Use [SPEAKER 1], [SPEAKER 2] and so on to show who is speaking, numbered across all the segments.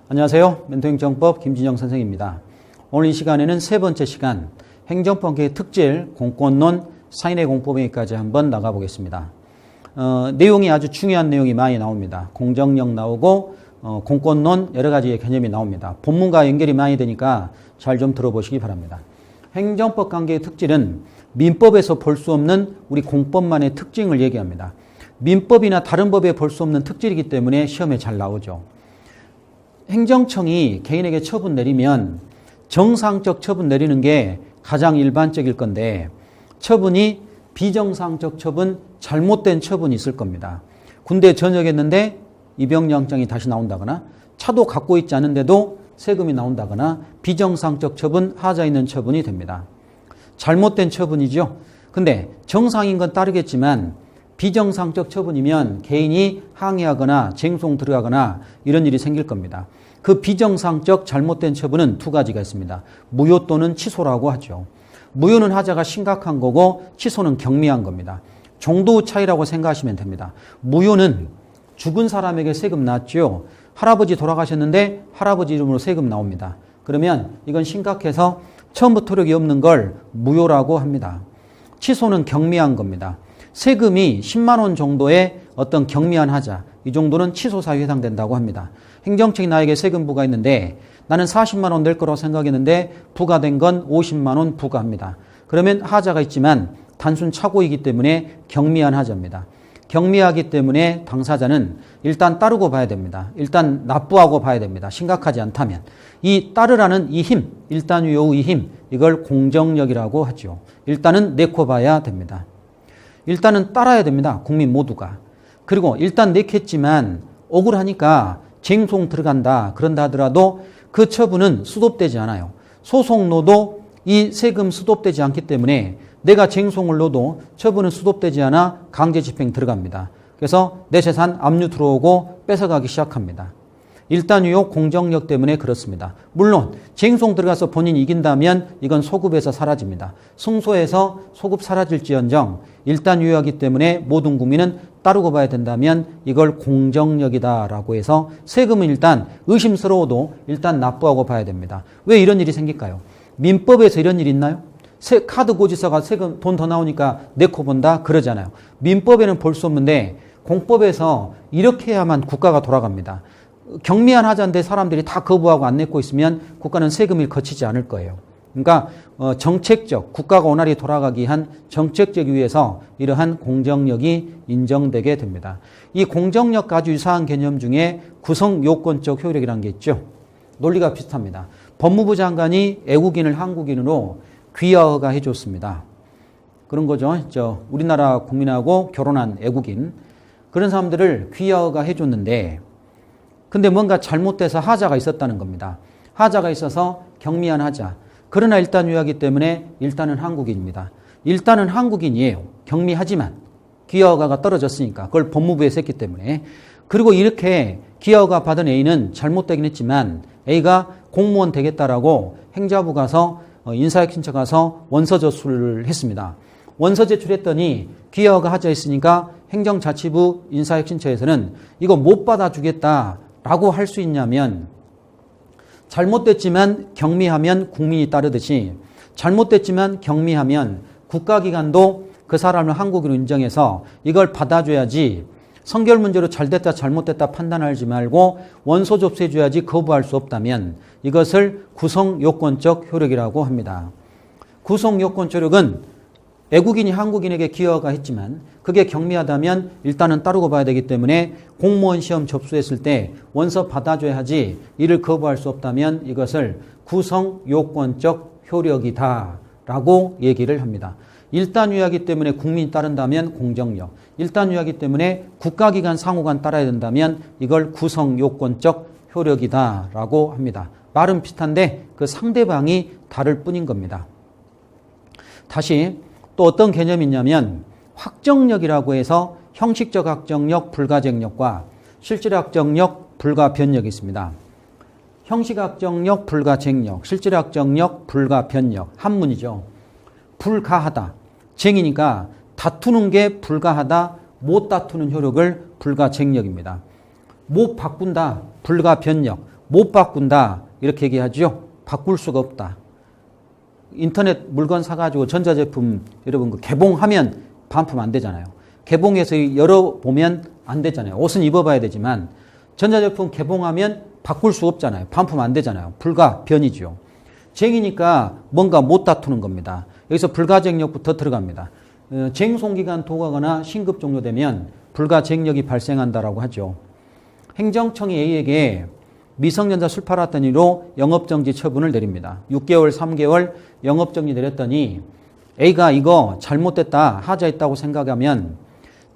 [SPEAKER 1] 안녕하세요. 멘토행정법 김진영 선생입니다. 오늘 이 시간에는 세 번째 시간 행정법계의 특질 공권론 사인의 공법행위까지 한번 나가보겠습니다. 내용이 아주 중요한 내용이 많이 나옵니다. 공정력 나오고 공권론 여러 가지의 개념이 나옵니다. 본문과 연결이 많이 되니까 잘 좀 들어보시기 바랍니다. 행정법 관계의 특질은 민법에서 볼 수 없는 우리 공법만의 특징을 얘기합니다. 민법이나 다른 법에 볼 수 없는 특질이기 때문에 시험에 잘 나오죠. 행정청이 개인에게 처분 내리면 정상적 처분 내리는 게 가장 일반적일 건데 처분이 비정상적 처분, 잘못된 처분이 있을 겁니다. 군대 전역했는데 입영영장이 다시 나온다거나 차도 갖고 있지 않은데도 세금이 나온다거나 비정상적 처분, 하자 있는 처분이 됩니다. 잘못된 처분이죠. 근데 정상인 건 따르겠지만 비정상적 처분이면 개인이 항의하거나 쟁송 들어가거나 이런 일이 생길 겁니다. 그 비정상적 잘못된 처분은 두 가지가 있습니다. 무효 또는 취소라고 하죠. 무효는 하자가 심각한 거고 취소는 경미한 겁니다. 정도 차이라고 생각하시면 됩니다. 무효는 죽은 사람에게 세금 났죠. 할아버지 돌아가셨는데 할아버지 이름으로 세금 나옵니다. 그러면 이건 심각해서 처음부터 효력이 없는 걸 무효라고 합니다. 취소는 경미한 겁니다. 세금이 10만 원 정도의 어떤 경미한 하자, 이 정도는 취소 사유에 해당된다고 합니다. 행정청이 나에게 세금 부과했는데 나는 40만 원 낼 거라고 생각했는데 부과된 건 50만 원 부과합니다. 그러면 하자가 있지만 단순 착오이기 때문에 경미한 하자입니다. 경미하기 때문에 당사자는 일단 따르고 봐야 됩니다. 일단 납부하고 봐야 됩니다. 심각하지 않다면. 이 따르라는 이 힘, 일단유효의 힘, 이걸 공정력이라고 하죠. 일단은 내코 봐야 됩니다. 일단은 따라야 됩니다. 국민 모두가. 그리고 일단 내켰지만 억울하니까 쟁송 들어간다. 그런다 하더라도 그 처분은 수독되지 않아요. 소송로도 이 세금 수독되지 않기 때문에 내가 쟁송을 넣어도 처분은 수독되지 않아 강제 집행 들어갑니다. 그래서 내 재산 압류 들어오고 뺏어가기 시작합니다. 일단유효 공정력 때문에 그렇습니다. 물론 쟁송 들어가서 본인이 이긴다면 이건 소급에서 사라집니다. 승소해서 소급 사라질지언정 일단유효하기 때문에 모든 국민은 따르고 봐야 된다면 이걸 공정력이다라고 해서 세금은 일단 의심스러워도 일단 납부하고 봐야 됩니다. 왜 이런 일이 생길까요? 민법에서 이런 일이 있나요? 카드 고지서가 세금 돈 더 나오니까 내코 본다? 그러잖아요. 민법에는 볼 수 없는데 공법에서 이렇게 해야만 국가가 돌아갑니다. 경미한 하자인데 사람들이 다 거부하고 안 내고 있으면 국가는 세금을 거치지 않을 거예요. 그러니까 정책적, 국가가 원활히 돌아가기 위한 정책적 이유에서 이러한 공정력이 인정되게 됩니다. 이 공정력과 아주 유사한 개념 중에 구성요건적 효력이라는 게 있죠. 논리가 비슷합니다. 법무부 장관이 애국인을 한국인으로 귀화허가 해줬습니다. 그런 거죠. 우리나라 국민하고 결혼한 애국인. 그런 사람들을 귀화허가 해줬는데 근데 뭔가 잘못돼서 하자가 있었다는 겁니다. 하자가 있어서 경미한 하자. 그러나 일단 유효하기 때문에 일단은 한국인입니다. 일단은 한국인이에요. 경미하지만 귀화허가가 떨어졌으니까 그걸 법무부에서 했기 때문에. 그리고 이렇게 귀화허가 받은 A는 잘못되긴 했지만 A가 공무원 되겠다라고 행자부 가서 인사혁 신청 가서 원서 제출을 했습니다. 원서 제출했더니 귀화허가 하자 있으니까 행정자치부 인사혁 신청에서는 이거 못 받아주겠다라고 할 수 있냐면 잘못됐지만 경미하면 국민이 따르듯이 잘못됐지만 경미하면 국가기관도 그 사람을 한국인으로 인정해서 이걸 받아줘야지 성결 문제로 잘됐다 잘못됐다 판단하지 말고 원서 접수해줘야지 거부할 수 없다면 이것을 구성요건적 효력이라고 합니다. 구성요건적 효력은 애국인이 한국인에게 기여가 했지만 그게 경미하다면 일단은 따르고 봐야 되기 때문에 공무원 시험 접수했을 때 원서 받아줘야 하지 이를 거부할 수 없다면 이것을 구성요건적 효력이다라고 얘기를 합니다. 일단유효하기 때문에 국민이 따른다면 공정력, 일단유효하기 때문에 국가기관 상호간 따라야 된다면 이걸 구성요건적 효력이다라고 합니다. 말은 비슷한데 그 상대방이 다를 뿐인 겁니다. 다시 또 어떤 개념이 있냐면 확정력이라고 해서 형식적 확정력, 불가쟁력과 실질적 확정력, 불가변력이 있습니다. 형식 확정력, 불가쟁력, 실질적 확정력, 불가변력 한문이죠. 불가하다, 쟁이니까 다투는 게 불가하다, 못 다투는 효력을 불가쟁력입니다. 못 바꾼다, 불가변력, 못 바꾼다 이렇게 얘기하죠. 바꿀 수가 없다. 인터넷 물건 사가지고 전자제품 여러분 그 개봉하면 반품 안 되잖아요. 개봉해서 열어보면 안 되잖아요. 옷은 입어봐야 되지만 전자제품 개봉하면 바꿀 수 없잖아요. 반품 안 되잖아요. 불가변이죠. 쟁이니까 뭔가 못 다투는 겁니다. 여기서 불가쟁력부터 들어갑니다. 쟁송기간 도가거나 신급 종료되면 불가쟁력이 발생한다라고 하죠. 행정청이 A에게 미성년자 술 팔았던 이유로 영업정지 처분을 내립니다. 6개월, 3개월 영업정지 내렸더니 A가 이거 잘못됐다, 하자 있다고 생각하면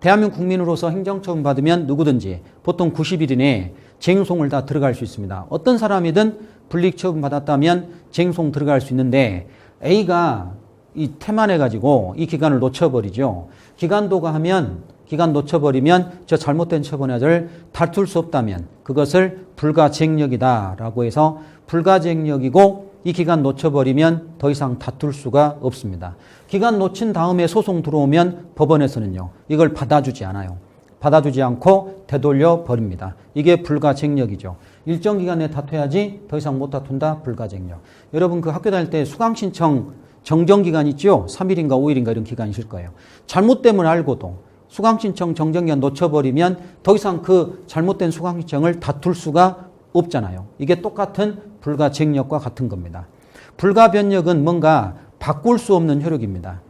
[SPEAKER 1] 대한민국 국민으로서 행정처분 받으면 누구든지 보통 90일 이내에 쟁송을 다 들어갈 수 있습니다. 어떤 사람이든 불이익처분 받았다면 쟁송 들어갈 수 있는데 A가 이 태만해가지고 이 기간을 놓쳐버리죠. 기간 도가하면 기간 놓쳐버리면 저 잘못된 처분을 다툴 수 없다면 그것을 불가쟁력이다라고 해서 불가쟁력이고 이 기간 놓쳐버리면 더 이상 다툴 수가 없습니다. 기간 놓친 다음에 소송 들어오면 법원에서는요. 이걸 받아주지 않아요. 받아주지 않고 되돌려 버립니다. 이게 불가쟁력이죠. 일정 기간 내에 다퉈야지 더 이상 못 다툰다. 불가쟁력. 여러분 그 학교 다닐 때 수강신청 정정기간 있죠? 3일인가 5일인가 이런 기간이 있을 거예요. 잘못됨을 알고도 수강신청 정정기간 놓쳐버리면 더 이상 그 잘못된 수강신청을 다툴 수가 없잖아요. 이게 똑같은 불가쟁력과 같은 겁니다. 불가변력은 뭔가 바꿀 수 없는 효력입니다.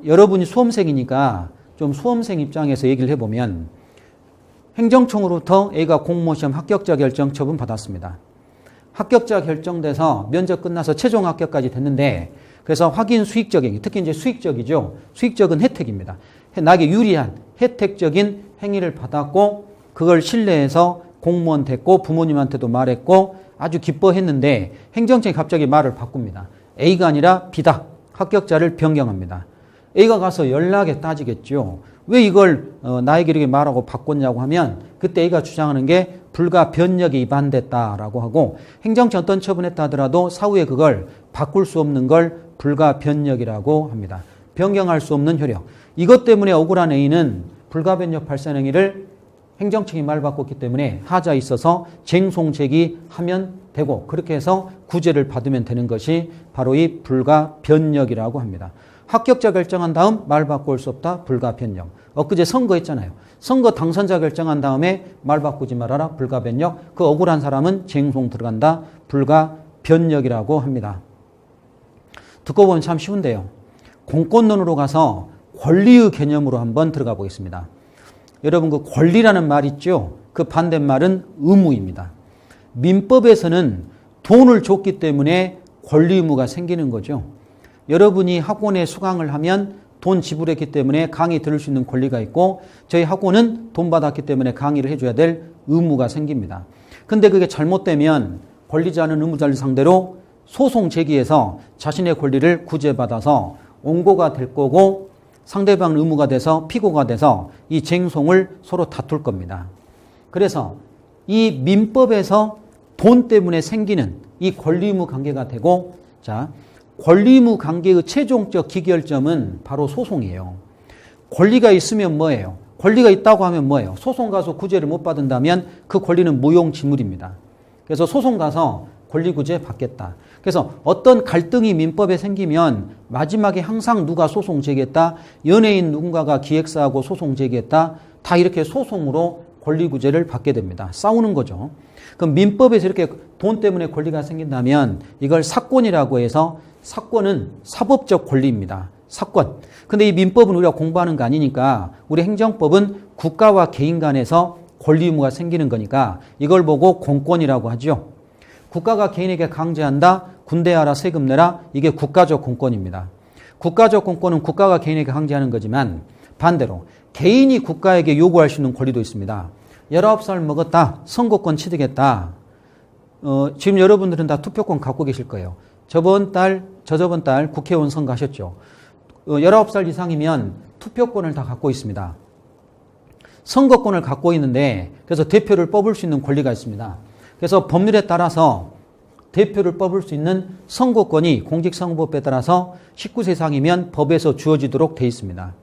[SPEAKER 1] 여러분이 수험생이니까 좀 수험생 입장에서 얘기를 해보면 행정청으로부터 A가 공무원시험 합격자 결정 처분 받았습니다. 합격자 결정돼서 면접 끝나서 최종 합격까지 됐는데 그래서 확인 수익적인, 특히 이제 수익적이죠. 수익적은 혜택입니다. 나에게 유리한 혜택적인 행위를 받았고 그걸 신뢰해서 공무원 됐고 부모님한테도 말했고 아주 기뻐했는데 행정청이 갑자기 말을 바꿉니다. A가 아니라 B다. 합격자를 변경합니다. A가 가서 연락에 따지겠죠. 왜 이걸 나에게 이렇게 말하고 바꿨냐고 하면 그때 A가 주장하는 게 불가변력에 위반됐다라고 하고 행정청 어떤 처분했다 하더라도 사후에 그걸 바꿀 수 없는 걸 불가변력이라고 합니다. 변경할 수 없는 효력. 이것 때문에 억울한 A는 불가변력 발생 행위를 행정청이 말 바꿨기 때문에 하자에 있어서 쟁송 제기하면 되고 그렇게 해서 구제를 받으면 되는 것이 바로 이 불가변력이라고 합니다. 합격자 결정한 다음 말 바꿀 수 없다. 불가변력. 엊그제 선거했잖아요. 선거 당선자 결정한 다음에 말 바꾸지 말아라. 불가변력. 그 억울한 사람은 쟁송 들어간다. 불가변력이라고 합니다. 듣고 보면 참 쉬운데요. 공권론으로 가서 권리의 개념으로 한번 들어가 보겠습니다. 여러분 그 권리라는 말 있죠. 그 반대말은 의무입니다. 민법에서는 돈을 줬기 때문에 권리 의무가 생기는 거죠. 여러분이 학원에 수강을 하면 돈 지불했기 때문에 강의 들을 수 있는 권리가 있고 저희 학원은 돈 받았기 때문에 강의를 해줘야 될 의무가 생깁니다. 근데 그게 잘못되면 권리자는 의무자를 상대로 소송 제기해서 자신의 권리를 구제받아서 원고가 될 거고 상대방 의무가 돼서 피고가 돼서 이 쟁송을 서로 다툴 겁니다. 그래서 이 민법에서 돈 때문에 생기는 이 권리 의무 관계가 되고 자 권리 의무 관계의 최종적 기결점은 바로 소송이에요. 권리가 있으면 뭐예요? 권리가 있다고 하면 뭐예요? 소송 가서 구제를 못 받는다면 그 권리는 무용지물입니다. 그래서 소송 가서 권리 구제 받겠다. 그래서 어떤 갈등이 민법에 생기면 마지막에 항상 누가 소송 제기했다. 연예인 누군가가 기획사하고 소송 제기했다. 다 이렇게 소송으로 권리 구제를 받게 됩니다. 싸우는 거죠. 그럼 민법에서 이렇게 돈 때문에 권리가 생긴다면 이걸 사권이라고 해서 사권은 사법적 권리입니다. 사권. 근데 이 민법은 우리가 공부하는 거 아니니까 우리 행정법은 국가와 개인 간에서 권리 의무가 생기는 거니까 이걸 보고 공권이라고 하죠. 국가가 개인에게 강제한다. 군대 하라 세금 내라. 이게 국가적 공권입니다. 국가적 공권은 국가가 개인에게 강제하는 거지만 반대로 개인이 국가에게 요구할 수 있는 권리도 있습니다. 19살 먹었다. 선거권 취득했다. 지금 여러분들은 다 투표권 갖고 계실 거예요. 저번 달 국회의원 선거 하셨죠. 19살 이상이면 투표권을 다 갖고 있습니다. 선거권을 갖고 있는데 그래서 대표를 뽑을 수 있는 권리가 있습니다. 그래서 법률에 따라서 대표를 뽑을 수 있는 선거권이 공직선거법에 따라서 19세 이상이면 법에서 주어지도록 돼 있습니다.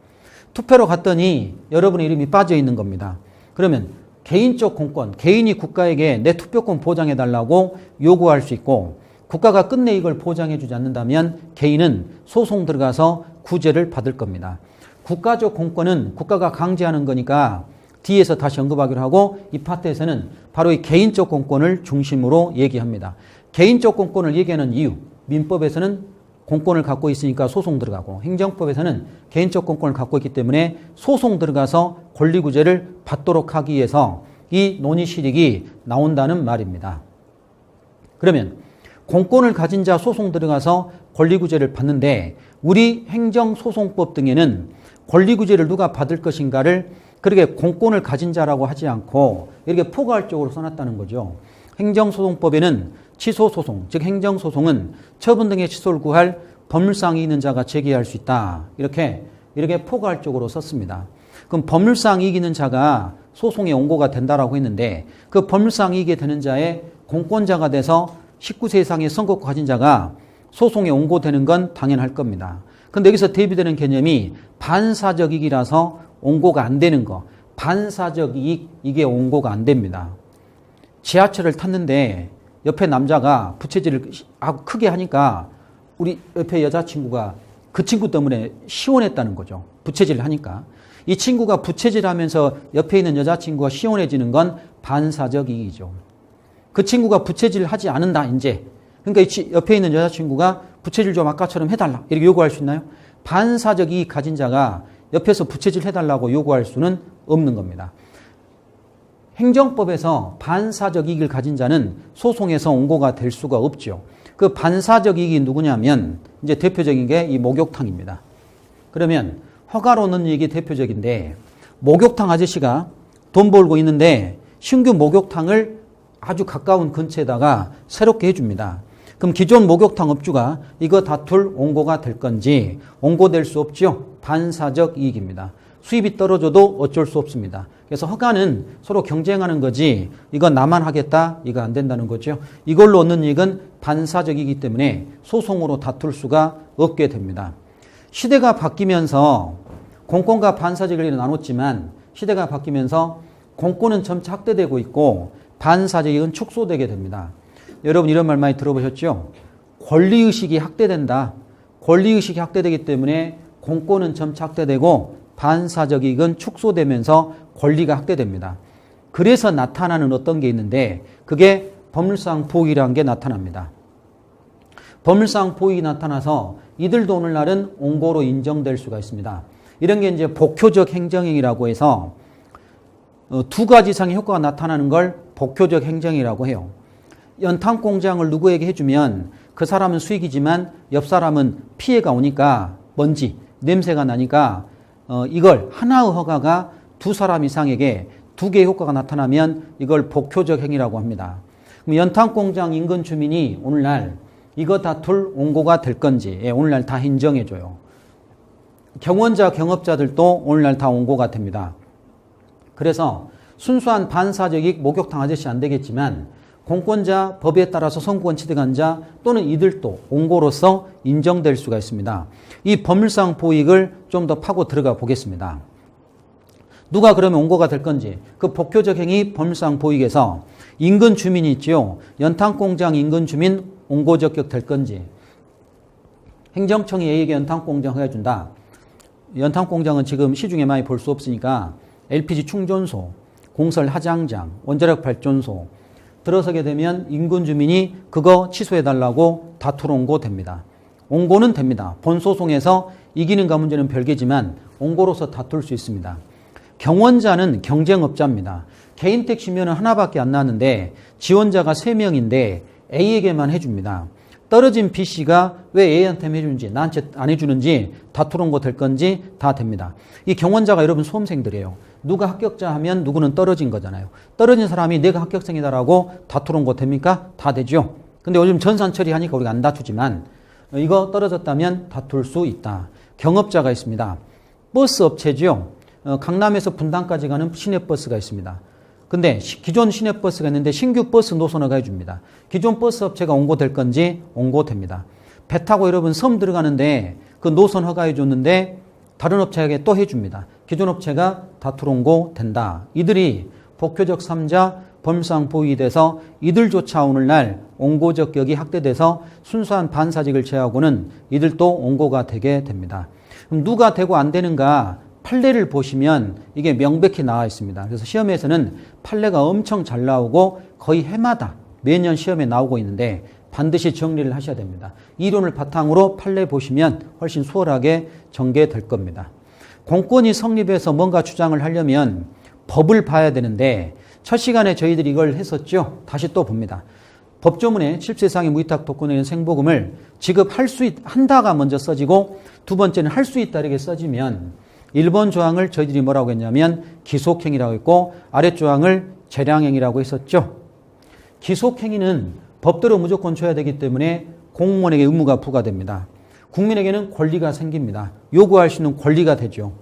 [SPEAKER 1] 투표로 갔더니 여러분의 이름이 빠져 있는 겁니다. 그러면 개인적 공권, 개인이 국가에게 내 투표권 보장해달라고 요구할 수 있고 국가가 끝내 이걸 보장해주지 않는다면 개인은 소송 들어가서 구제를 받을 겁니다. 국가적 공권은 국가가 강제하는 거니까 뒤에서 다시 언급하기로 하고 이 파트에서는 바로 이 개인적 공권을 중심으로 얘기합니다. 개인적 공권을 얘기하는 이유, 민법에서는 공권을 갖고 있으니까 소송 들어가고 행정법에서는 개인적 공권을 갖고 있기 때문에 소송 들어가서 권리구제를 받도록 하기 위해서 이 논의 실익이 나온다는 말입니다. 그러면 공권을 가진 자 소송 들어가서 권리구제를 받는데 우리 행정소송법 등에는 권리구제를 누가 받을 것인가를 그렇게 공권을 가진 자라고 하지 않고 이렇게 포괄적으로 써놨다는 거죠. 행정소송법에는 취소소송, 즉 행정소송은 처분 등의 취소를 구할 법률사항이 있는 자가 제기할 수 있다. 이렇게 포괄적으로 썼습니다. 그럼 법률사항이 이기는 자가 소송에 원고가 된다라고 했는데 그 법률사항이 이기게 되는 자의 공권자가 돼서 19세 이상의 선거권 가진 자가 소송에 원고되는 건 당연할 겁니다. 근데 여기서 대비되는 개념이 반사적 이익이라서 원고가 안 되는 거. 반사적 이익, 이게 원고가 안 됩니다. 지하철을 탔는데 옆에 남자가 부채질을 크게 하니까 우리 옆에 여자친구가 그 친구 때문에 시원했다는 거죠. 부채질을 하니까. 이 친구가 부채질하면서 옆에 있는 여자친구가 시원해지는 건 반사적 이익이죠. 그 친구가 부채질을 하지 않는다 이제. 그러니까 옆에 있는 여자친구가 부채질 좀 아까처럼 해달라 이렇게 요구할 수 있나요? 반사적 이익 가진 자가 옆에서 부채질 해달라고 요구할 수는 없는 겁니다. 행정법에서 반사적 이익을 가진 자는 소송에서 원고가 될 수가 없죠. 그 반사적 이익이 누구냐면 이제 대표적인 게 이 목욕탕입니다. 그러면 허가로 넣는 이익이 대표적인데 목욕탕 아저씨가 돈 벌고 있는데 신규 목욕탕을 아주 가까운 근처에다가 새롭게 해줍니다. 그럼 기존 목욕탕 업주가 이거 다툴 원고가 될 건지 원고될 수 없죠. 반사적 이익입니다. 수입이 떨어져도 어쩔 수 없습니다. 그래서 허가는 서로 경쟁하는 거지 이거 나만 하겠다 이거 안 된다는 거죠. 이걸로 얻는 이익은 반사적이기 때문에 소송으로 다툴 수가 없게 됩니다. 시대가 바뀌면서 공권과 반사적 이익을 나눴지만 시대가 바뀌면서 공권은 점차 확대되고 있고 반사적 이익은 축소되게 됩니다. 여러분 이런 말 많이 들어보셨죠? 권리의식이 확대된다. 권리의식이 확대되기 때문에 공권은 점차 확대되고 반사적 이익은 축소되면서 권리가 확대됩니다. 그래서 나타나는 어떤 게 있는데 그게 법률상 보호이라는 게 나타납니다. 법률상 보호이 나타나서 이들도 오늘날은 원고로 인정될 수가 있습니다. 이런 게 이제 복효적 행정행위라고 해서 두 가지 이상의 효과가 나타나는 걸 복효적 행정이라고 해요. 연탄공장을 누구에게 해주면 그 사람은 수익이지만 옆 사람은 피해가 오니까 먼지, 냄새가 나니까 이걸 하나의 허가가 두 사람 이상에게 두 개의 효과가 나타나면 이걸 복효적 행위라고 합니다. 그럼 연탄공장 인근 주민이 오늘날 이거 다툴 원고가 될 건지 오늘날 다 인정해줘요. 경원자, 경업자들도 오늘날 다 원고가 됩니다. 그래서 순수한 반사적 이익 목욕탕 아저씨 안 되겠지만 공권자, 법에 따라서 선고권 취득한 자 또는 이들도 원고로서 인정될 수가 있습니다. 이 법률상 보익을 좀 더 파고 들어가 보겠습니다. 누가 그러면 원고가 될 건지 그 복효적 행위 법률상 보익에서 인근 주민이 있죠. 연탄공장 인근 주민 원고 적격 될 건지 행정청이 A에게 연탄공장 해준다. 연탄공장은 지금 시중에 많이 볼 수 없으니까 LPG 충전소, 공설 하장장, 원자력 발전소 들어서게 되면 인근 주민이 그거 취소해달라고 다툴 원고 됩니다. 원고는 됩니다. 본소송에서 이기는가 문제는 별개지만 원고로서 다툴 수 있습니다. 경원자는 경쟁업자입니다. 개인 택시면은 하나밖에 안 나왔는데 지원자가 3명인데 A에게만 해줍니다. 떨어진 B씨가 왜 A한테만 해주는지 나한테 안 해주는지 다툴 원고 될 건지 다 됩니다. 이 경원자가 여러분 수험생들이에요. 누가 합격자 하면 누구는 떨어진 거잖아요. 떨어진 사람이 내가 합격생이다라고 다툴 원고 됩니까? 다 되죠. 근데 요즘 전산 처리하니까 우리가 안 다투지만 이거 떨어졌다면 다툴 수 있다. 경업자가 있습니다. 버스 업체죠. 강남에서 분당까지 가는 시내버스가 있습니다. 근데 기존 시내버스가 있는데 신규 버스 노선화가 해줍니다. 기존 버스 업체가 원고될 건지 원고됩니다. 배 타고 여러분 섬 들어가는데 그 노선 허가해 줬는데 다른 업체에게 또 해줍니다. 기존 업체가 다툴 원고 된다. 이들이 복효적 3자 범상 보위돼서 이들조차 오늘날 옹고적 격이 확대돼서 순수한 반사직을 제하고는 이들도 옹고가 되게 됩니다. 그럼 누가 되고 안 되는가 판례를 보시면 이게 명백히 나와 있습니다. 그래서 시험에서는 판례가 엄청 잘 나오고 거의 해마다 매년 시험에 나오고 있는데 반드시 정리를 하셔야 됩니다. 이론을 바탕으로 판례 보시면 훨씬 수월하게 전개될 겁니다. 공권이 성립해서 뭔가 주장을 하려면 법을 봐야 되는데 첫 시간에 저희들이 이걸 했었죠. 다시 또 봅니다. 법조문에 7세상의 무위탁 독권에 생보금을 지급할 수 한다가 먼저 써지고 두 번째는 할 수 있다 이렇게 써지면 1번 조항을 저희들이 뭐라고 했냐면 기속행위라고 했고 아랫 조항을 재량행위라고 했었죠. 기속행위는 법대로 무조건 줘야 되기 때문에 공무원에게 의무가 부과됩니다. 국민에게는 권리가 생깁니다. 요구할 수 있는 권리가 되죠.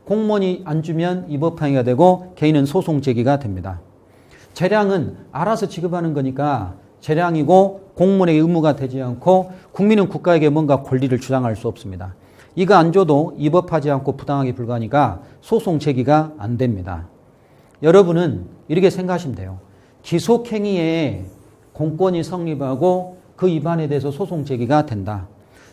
[SPEAKER 1] 공무원이 안 주면 위법행위가 되고 개인은 소송 제기가 됩니다. 재량은 알아서 지급하는 거니까 재량이고 공무원에게 의무가 되지 않고 국민은 국가에게 뭔가 권리를 주장할 수 없습니다. 이거 안 줘도 위법하지 않고 부당하게 불과하니까 소송 제기가 안 됩니다. 여러분은 이렇게 생각하시면 돼요. 기속행위에 공권이 성립하고 그 위반에 대해서 소송 제기가 된다.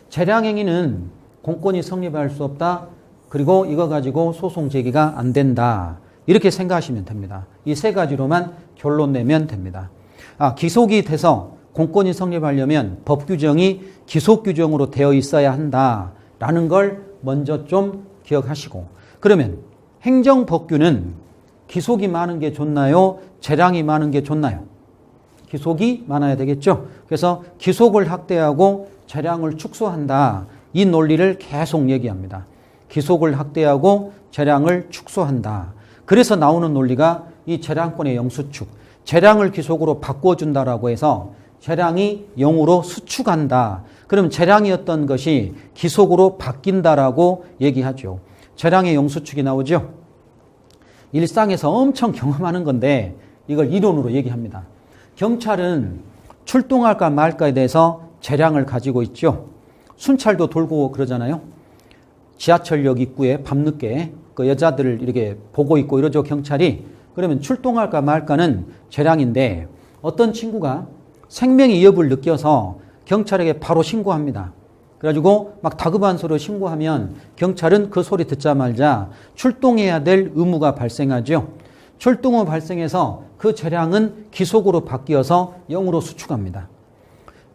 [SPEAKER 1] 재량행위는 공권이 성립할 수 없다. 그리고 이거 가지고 소송 제기가 안 된다. 이렇게 생각하시면 됩니다. 이 세 가지로만 결론 내면 됩니다. 기속이 돼서 공권이 성립하려면 법 규정이 기속 규정으로 되어 있어야 한다라는 걸 먼저 좀 기억하시고 그러면 행정법규는 기속이 많은 게 좋나요? 재량이 많은 게 좋나요? 기속이 많아야 되겠죠. 그래서 기속을 확대하고 재량을 축소한다. 이 논리를 계속 얘기합니다. 기속을 확대하고 재량을 축소한다. 그래서 나오는 논리가 이 재량권의 영수축. 재량을 기속으로 바꿔준다라고 해서 재량이 0으로 수축한다. 그럼 재량이었던 것이 기속으로 바뀐다라고 얘기하죠. 재량의 영수축이 나오죠. 일상에서 엄청 경험하는 건데 이걸 이론으로 얘기합니다. 경찰은 출동할까 말까에 대해서 재량을 가지고 있죠. 순찰도 돌고 그러잖아요. 지하철역 입구에 밤늦게 그 여자들을 이렇게 보고 있고 이러죠, 경찰이. 그러면 출동할까 말까는 재량인데 어떤 친구가 생명의 위협을 느껴서 경찰에게 바로 신고합니다. 그래가지고 막 다급한 소리로 신고하면 경찰은 그 소리 듣자마자 출동해야 될 의무가 발생하죠. 출동 후 발생해서 그 재량은 기속으로 바뀌어서 0으로 수축합니다.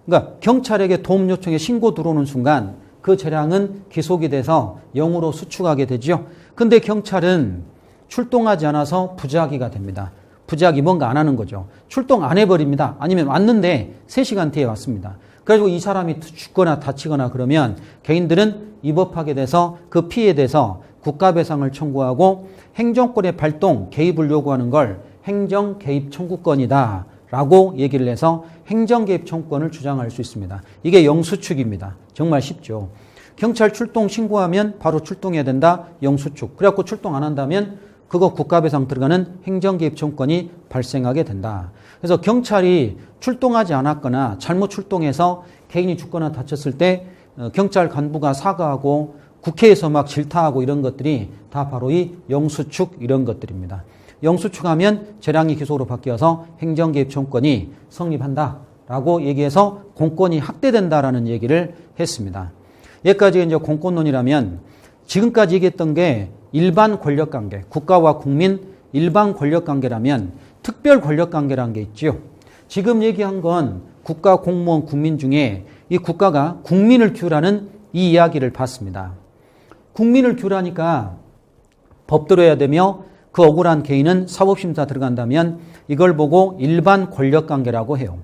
[SPEAKER 1] 그러니까 경찰에게 도움 요청에 신고 들어오는 순간 그 재량은 기속이 돼서 0으로 수축하게 되죠. 근데 경찰은 출동하지 않아서 부작위가 됩니다. 부작위 뭔가 안 하는 거죠. 출동 안 해버립니다. 아니면 왔는데 3시간 뒤에 왔습니다. 그래가지고 이 사람이 죽거나 다치거나 그러면 개인들은 위법하게 돼서 그 피해에 대해서 국가배상을 청구하고 행정권의 발동, 개입을 요구하는 걸 행정개입 청구권이다 라고 얘기를 해서 행정개입 청구권을 주장할 수 있습니다. 이게 영수축입니다. 정말 쉽죠. 경찰 출동 신고하면 바로 출동해야 된다. 영수축. 그래갖고 출동 안 한다면 그거 국가배상 들어가는 행정개입 청구권이 발생하게 된다. 그래서 경찰이 출동하지 않았거나 잘못 출동해서 개인이 죽거나 다쳤을 때 경찰 간부가 사과하고 국회에서 막 질타하고 이런 것들이 다 바로 이 영수축 이런 것들입니다. 영수축하면 재량이 기속으로 바뀌어서 행정개입 청구권이 성립한다라고 얘기해서 공권이 확대된다라는 얘기를 했습니다. 여기까지 이제 공권론이라면 지금까지 얘기했던 게 일반 권력관계, 국가와 국민 일반 권력관계라면 특별 권력관계라는 게 있죠. 지금 얘기한 건 국가, 공무원, 국민 중에 이 국가가 국민을 규율하는 이 이야기를 봤습니다. 국민을 규율하니까 법대로 해야 되며 그 억울한 개인은 사법심사 들어간다면 이걸 보고 일반 권력관계라고 해요.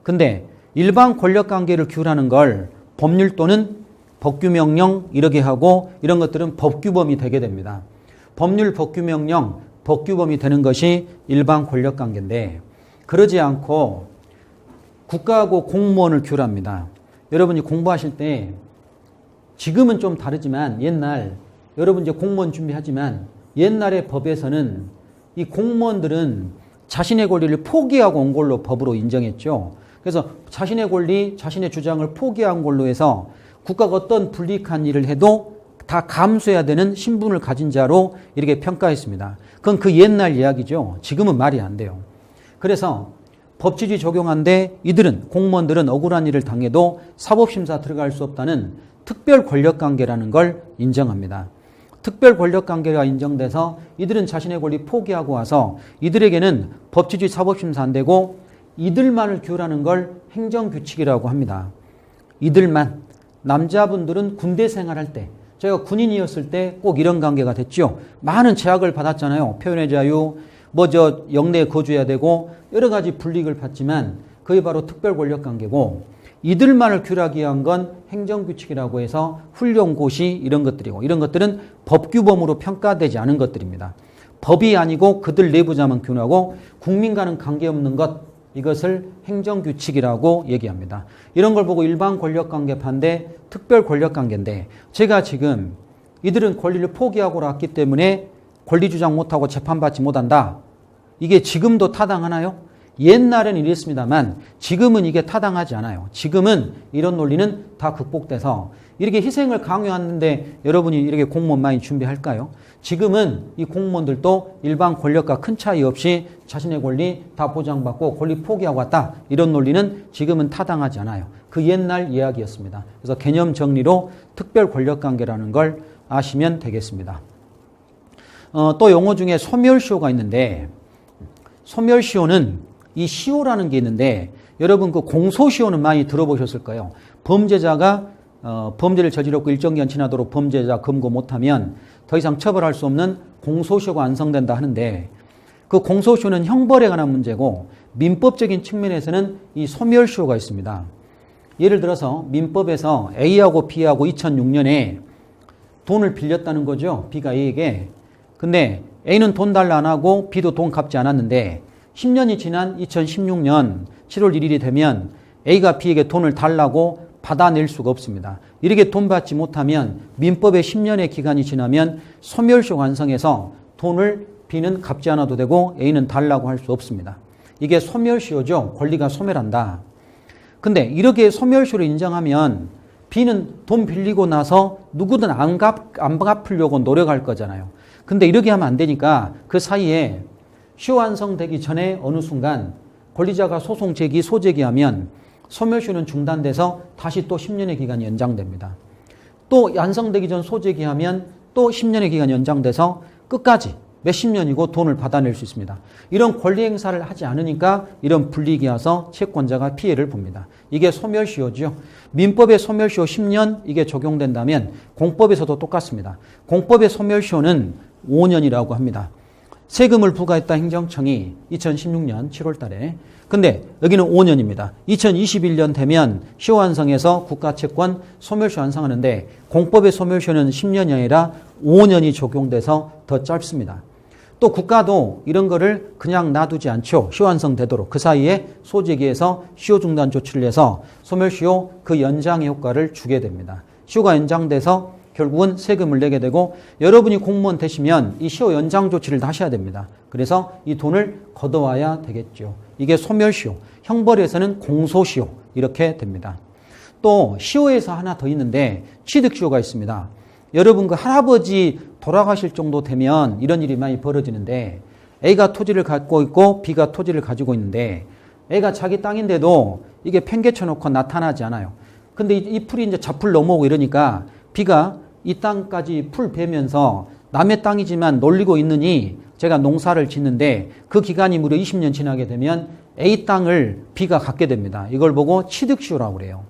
[SPEAKER 1] 근데 일반 권력관계를 규율하는 걸 법률 또는 법규명령 이렇게 하고 이런 것들은 법규범이 되게 됩니다. 법률, 법규명령, 법규범이 되는 것이 일반 권력관계인데 그러지 않고 국가하고 공무원을 규율합니다. 여러분이 공부하실 때 지금은 좀 다르지만 옛날 여러분 이제 공무원 준비하지만 옛날의 법에서는 이 공무원들은 자신의 권리를 포기하고 온 걸로 법으로 인정했죠. 그래서 자신의 권리, 자신의 주장을 포기한 걸로 해서 국가가 어떤 불이익한 일을 해도 다 감수해야 되는 신분을 가진 자로 이렇게 평가했습니다. 그건 그 옛날 이야기죠. 지금은 말이 안 돼요. 그래서 법치주의 적용한데 이들은 공무원들은 억울한 일을 당해도 사법심사 들어갈 수 없다는 특별 권력관계라는 걸 인정합니다. 특별 권력관계가 인정돼서 이들은 자신의 권리 포기하고 와서 이들에게는 법치주의 사법심사 안 되고 이들만을 규율하는 걸 행정규칙이라고 합니다. 이들만. 남자분들은 군대 생활할 때 제가 군인이었을 때 꼭 이런 관계가 됐죠. 많은 제약을 받았잖아요. 표현의 자유, 영내에 거주해야 되고 여러 가지 불이익을 받지만 그게 바로 특별 권력 관계고 이들만을 규율하기 위한 건 행정규칙이라고 해서 훈련고시 이런 것들이고 이런 것들은 법규범으로 평가되지 않은 것들입니다. 법이 아니고 그들 내부자만 규율하고 국민과는 관계없는 것 이것을 행정규칙이라고 얘기합니다. 이런 걸 보고 일반 권력관계 반대 특별 권력관계인데 제가 지금 이들은 권리를 포기하고 왔기 때문에 권리 주장 못하고 재판받지 못한다. 이게 지금도 타당하나요? 옛날에는 이랬습니다만 지금은 이게 타당하지 않아요. 지금은 이런 논리는 다 극복돼서 이렇게 희생을 강요하는데 여러분이 이렇게 공무원 많이 준비할까요? 지금은 이 공무원들도 일반 권력과 큰 차이 없이 자신의 권리 다 보장받고 권리 포기하고 왔다. 이런 논리는 지금은 타당하지 않아요. 그 옛날 이야기였습니다. 그래서 개념 정리로 특별 권력관계라는 걸 아시면 되겠습니다. 또 용어 중에 소멸시효가 있는데 소멸시효는 이 시효라는 게 있는데 여러분 그 공소시효는 많이 들어보셨을 거예요. 범죄자가 범죄를 저질렀고 일정 기간 지나도록 범죄자 검거 못하면 더 이상 처벌할 수 없는 공소시효가 완성된다 하는데 그 공소시효는 형벌에 관한 문제고 민법적인 측면에서는 이 소멸시효가 있습니다. 예를 들어서 민법에서 A하고 B하고 2006년에 돈을 빌렸다는 거죠. B가 A에게. 근데 A는 돈 달라 안 하고 B도 돈 갚지 않았는데 10년이 지난 2016년 7월 1일이 되면 A가 B에게 돈을 달라고 받아낼 수가 없습니다. 이렇게 돈 받지 못하면 민법의 10년의 기간이 지나면 소멸시효 완성해서 돈을 B는 갚지 않아도 되고 A는 달라고 할 수 없습니다. 이게 소멸시효죠. 권리가 소멸한다. 근데 이렇게 소멸시효를 인정하면 B는 돈 빌리고 나서 누구든 안 갚으려고 노력할 거잖아요. 근데 이렇게 하면 안 되니까 그 사이에 시효 완성되기 전에 어느 순간 권리자가 소송 제기, 소제기하면 소멸시효는 중단돼서 다시 또 10년의 기간이 연장됩니다. 또 완성되기 전 소제기하면 또 10년의 기간이 연장돼서 끝까지 몇십 년이고 돈을 받아낼 수 있습니다. 이런 권리 행사를 하지 않으니까 이런 불이익이 와서 채권자가 피해를 봅니다. 이게 소멸시효죠. 민법의 소멸시효 10년 이게 적용된다면 공법에서도 똑같습니다. 공법의 소멸시효는 5년이라고 합니다. 세금을 부과했다 행정청이 2016년 7월 달에. 근데 여기는 5년입니다. 2021년 되면 시효 완성해서 국가채권 소멸시효 완성하는데 공법의 소멸시효는 10년이 아니라 5년이 적용돼서 더 짧습니다. 또 국가도 이런 거를 그냥 놔두지 않죠. 시효 완성되도록. 그 사이에 소제기해서 시효 중단 조치를 해서 소멸시효 그 연장의 효과를 주게 됩니다. 시효가 연장돼서 결국은 세금을 내게 되고 여러분이 공무원 되시면 이 시효 연장 조치를 다 하셔야 됩니다. 그래서 이 돈을 걷어와야 되겠죠. 이게 소멸시효. 형벌에서는 공소시효 이렇게 됩니다. 또 시효에서 하나 더 있는데 취득시효가 있습니다. 여러분 그 할아버지 돌아가실 정도 되면 이런 일이 많이 벌어지는데 A가 토지를 갖고 있고 B가 토지를 가지고 있는데 A가 자기 땅인데도 이게 팽개쳐 놓고 나타나지 않아요. 근데 이 풀이 이제 잡풀 넘어오고 이러니까 B가 이 땅까지 풀 베면서 남의 땅이지만 놀리고 있느니 제가 농사를 짓는데 그 기간이 무려 20년 지나게 되면 A 땅을 B가 갖게 됩니다. 이걸 보고 취득시효라고 그래요.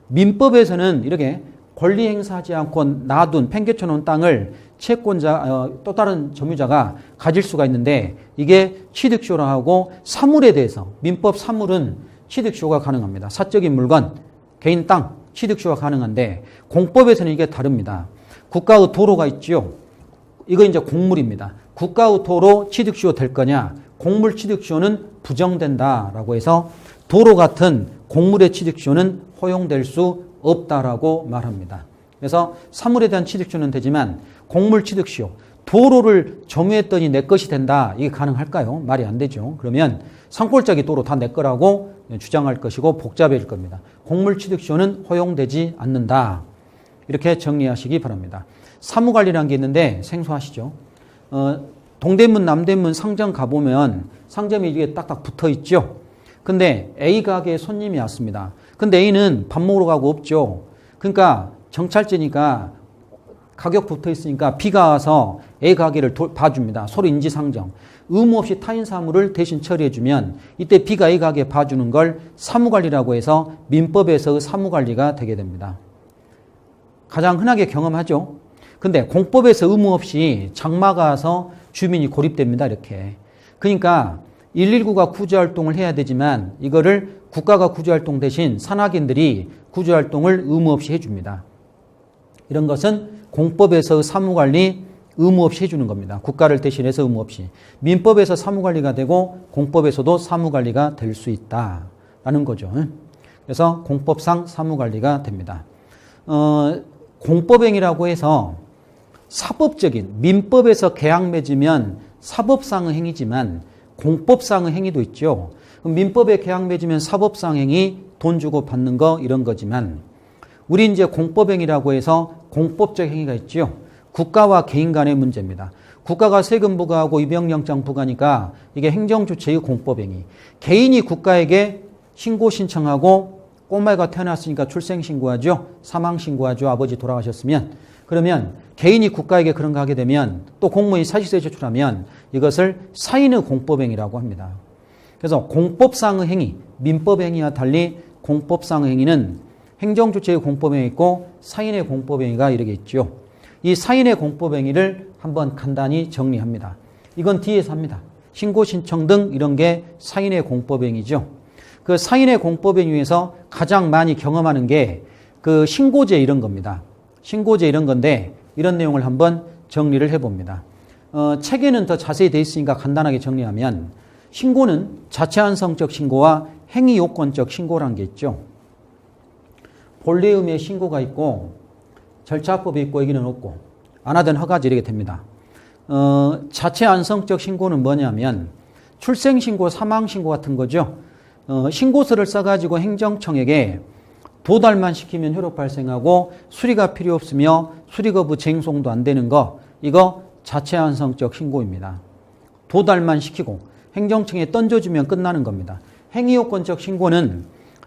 [SPEAKER 1] 민법에서는 이렇게 권리 행사하지 않고 놔둔 팽개쳐 놓은 땅을 채권자 또 다른 점유자가 가질 수가 있는데 이게 취득시효라고 하고 사물에 대해서 민법 사물은 취득시효가 가능합니다. 사적인 물건, 개인 땅 취득시효가 가능한데 공법에서는 이게 다릅니다. 국가의 도로가 있죠. 이거 이제 공물입니다. 국가의 도로 취득시효 될 거냐? 공물 취득시효는 부정된다라고 해서 도로 같은 공물의 취득시효는 허용될 수 없다라고 말합니다. 그래서 사물에 대한 취득시효는 되지만 공물 취득시효, 도로를 점유했더니 내 것이 된다. 이게 가능할까요? 말이 안 되죠. 그러면 산골짜기 도로 다 내 거라고 주장할 것이고 복잡해질 겁니다. 공물 취득시효는 허용되지 않는다. 이렇게 정리하시기 바랍니다. 사무관리라는 게 있는데 생소하시죠? 동대문, 남대문 상점 가보면 상점이 이게 딱딱 붙어 있죠. 근데 A 가게에 손님이 왔습니다. 근데 A는 밥 먹으러 가고 없죠. 그러니까 정찰제니까 가격 붙어 있으니까 B가 와서 A 가게를 봐줍니다. 서로 인지상정. 의무 없이 타인 사무를 대신 처리해주면 이때 B가 A 가게에 봐주는 걸 사무관리라고 해서 민법에서의 사무관리가 되게 됩니다. 가장 흔하게 경험하죠. 근데 공법에서 의무 없이 장마가 와서 주민이 고립됩니다. 이렇게. 그러니까 119가 구조활동을 해야 되지만 이거를 국가가 구조활동 대신 산악인들이 구조활동을 의무 없이 해줍니다. 이런 것은 공법에서 사무관리 의무 없이 해주는 겁니다. 국가를 대신해서 의무 없이. 민법에서 사무관리가 되고 공법에서도 사무관리가 될 수 있다라는 거죠. 그래서 공법상 사무관리가 됩니다. 공법행위라고 해서 사법적인 민법에서 계약 맺으면 사법상의 행위지만 공법상의 행위도 있죠. 민법에 계약 맺으면 사법상 행위, 돈 주고 받는 거 이런 거지만 우리 이제 공법행위라고 해서 공법적 행위가 있죠. 국가와 개인 간의 문제입니다. 국가가 세금 부과하고 입영영장 부과니까 이게 행정주체의 공법행위. 개인이 국가에게 신고 신청하고 꼬마가 태어났으니까 출생신고하죠. 사망신고하죠. 아버지 돌아가셨으면. 그러면 개인이 국가에게 그런 거 하게 되면 또 공무원이 사직서에 제출하면 이것을 사인의 공법행위라고 합니다. 그래서 공법상의 행위, 민법행위와 달리 공법상의 행위는 행정주체의 공법행위 있고 사인의 공법행위가 이렇게 있죠. 이 사인의 공법행위를 한번 간단히 정리합니다. 이건 뒤에서 합니다. 신고 신청 등 이런 게 사인의 공법행위죠. 그 사인의 공법행위에서 가장 많이 경험하는 게 그 신고제 이런 겁니다. 신고제 이런 건데 이런 내용을 한번 정리를 해봅니다. 책에는 더 자세히 되어 있으니까 간단하게 정리하면 신고는 자체완성적 신고와 행위요건적 신고라는 게 있죠. 본래 의미의 신고가 있고 절차법이 있고 여기는 없고 안 하던 허가제 이렇게 됩니다. 자체완성적 신고는 뭐냐면 출생신고, 사망신고 같은 거죠. 신고서를 써가지고 행정청에게 도달만 시키면 효력 발생하고 수리가 필요 없으며 수리 거부 쟁송도 안 되는 거 이거 자체완성적 신고입니다. 도달만 시키고 행정청에 던져주면 끝나는 겁니다. 행위요건적 신고는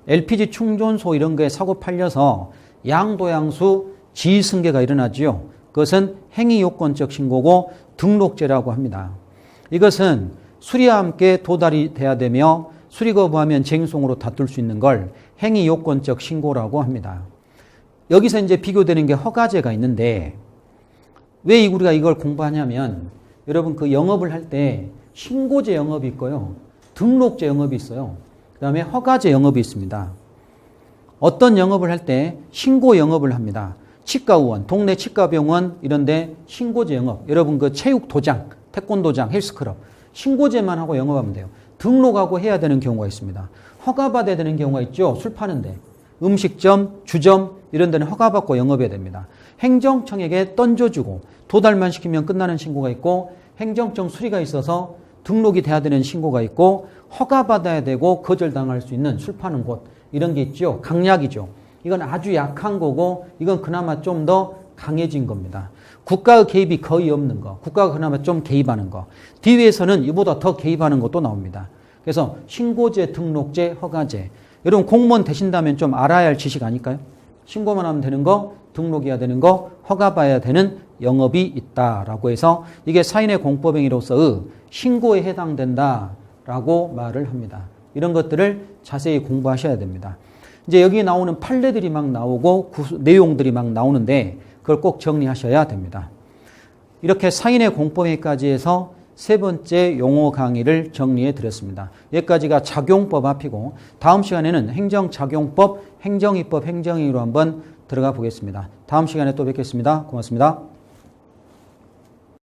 [SPEAKER 1] LPG 충전소 이런 거에 사고 팔려서 양도양수 지위승계가 일어나죠. 그것은 행위요건적 신고고 등록제라고 합니다. 이것은 수리와 함께 도달이 돼야 되며 수리 거부하면 쟁송으로 다툴 수 있는 걸 행위요건적 신고라고 합니다. 여기서 이제 비교되는 게 허가제가 있는데 왜 우리가 이걸 공부하냐면 여러분 그 영업을 할 때 신고제 영업이 있고요. 등록제 영업이 있어요. 그 다음에 허가제 영업이 있습니다. 어떤 영업을 할 때 신고 영업을 합니다. 치과의원, 동네 치과병원 이런 데 신고제 영업. 여러분 그 체육도장, 태권도장, 헬스클럽 신고제만 하고 영업하면 돼요. 등록하고 해야 되는 경우가 있습니다. 허가받아야 되는 경우가 있죠. 술 파는데. 음식점, 주점 이런 데는 허가받고 영업해야 됩니다. 행정청에게 던져주고 도달만 시키면 끝나는 신고가 있고 행정청 수리가 있어서 등록이 돼야 되는 신고가 있고 허가받아야 되고 거절당할 수 있는 술 파는 곳 이런 게 있죠. 강약이죠. 이건 아주 약한 거고 이건 그나마 좀 더 강해진 겁니다. 국가의 개입이 거의 없는 거. 국가가 그나마 좀 개입하는 거. 뒤에서는 이보다 더 개입하는 것도 나옵니다. 그래서 신고제, 등록제, 허가제. 여러분 공무원 되신다면 좀 알아야 할 지식 아닐까요? 신고만 하면 되는 거, 등록해야 되는 거, 허가 봐야 되는 영업이 있다라고 해서 이게 사인의 공법행위로서의 신고에 해당된다라고 말을 합니다. 이런 것들을 자세히 공부하셔야 됩니다. 이제 여기 나오는 판례들이 막 나오고 내용들이 막 나오는데 그걸 꼭 정리하셔야 됩니다. 이렇게 사인의 공법행위까지 해서 세 번째 용어 강의를 정리해 드렸습니다. 여기까지가 작용법 앞이고 다음 시간에는 행정작용법, 행정입법, 행정행위로 한번 들어가 보겠습니다. 다음 시간에 또 뵙겠습니다. 고맙습니다.